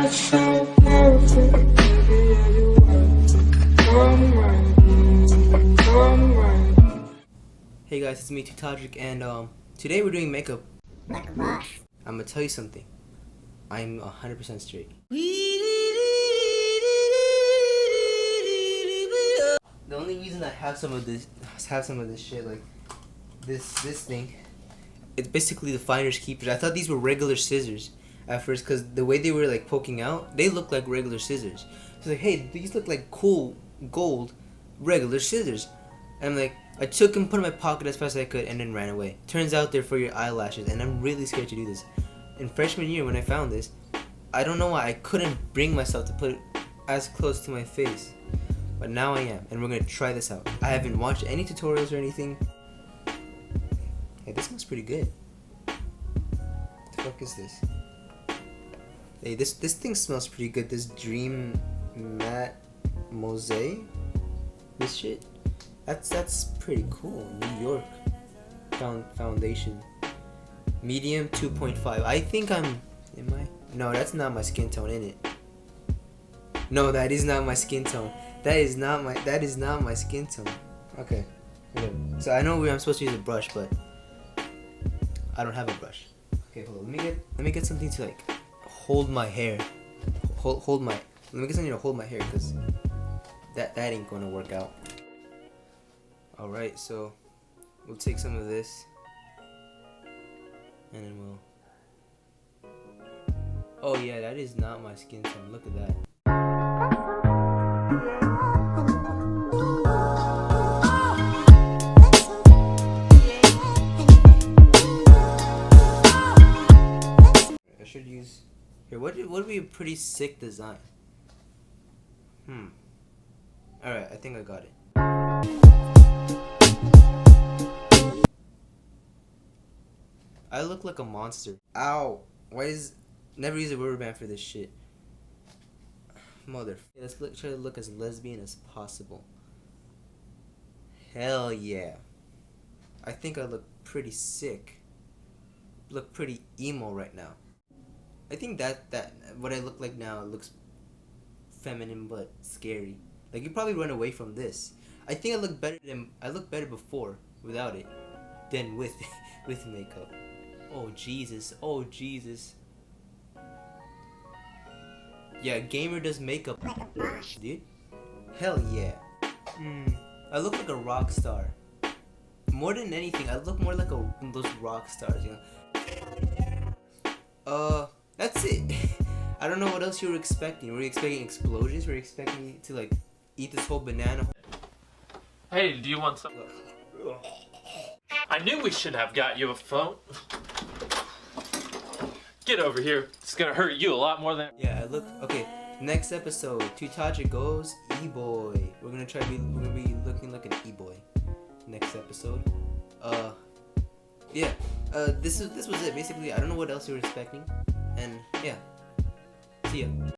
Hey guys, it's me, Tutajic, and today we're doing makeup. Like a boss. I'm gonna tell you something. I'm 100% straight. The only reason I have some of this shit, like this thing, it's basically the finders keepers. I thought these were regular scissors at first, because the way they were like poking out, they look like regular scissors. So like, hey, these look like cool gold regular scissors. And I'm like, I took them, put them in my pocket as fast as I could, and then ran away. Turns out they're for your eyelashes, and I'm really scared to do this. In freshman year, when I found this, I don't know why I couldn't bring myself to put it as close to my face. But now I am, and we're gonna try this out. I haven't watched any tutorials or anything. Hey, this smells pretty good. What the fuck is this? Hey, this thing smells pretty good. This Dream Matte Mosaic. This shit. That's pretty cool. New York foundation. Medium 2.5. I think am I? No, that's not my skin tone, in it. No, that is not my skin tone. That is not my skin tone. Okay. So I know I'm supposed to use a brush, but I don't have a brush. Okay, hold on. Let me get something to like hold my hair. Let me get something to hold my hair, because that ain't gonna work out. Alright, so we'll take some of this, and then we'll... Oh yeah, that is not my skin tone. Look at that. I should use... Here, what would be a pretty sick design? Alright, I think I got it. I look like a monster. Ow! Why is... Never use a rubber band for this shit. Mother... Let's try to look as lesbian as possible. Hell yeah. I think I look pretty sick. Look pretty emo right now. I think that what I look like now looks feminine but scary. Like, you probably run away from this. I think I look better before without it than with with makeup. Oh Jesus! Oh Jesus! Yeah, gamer does makeup, dude. Hell yeah. I look like a rock star. More than anything, I look more like those rock stars, you know. That's it. I don't know what else you were expecting. Were you expecting explosions? Were you expecting me to like eat this whole banana? Hey, do you want some? I knew we should have got you a phone. Get over here. It's gonna hurt you a lot more than... Yeah, I look... Okay, next episode, Tutajic goes E-boy. We're gonna be looking like an E-boy. Next episode. Yeah. This was it. Basically, I don't know what else you were expecting. And, yeah. See ya.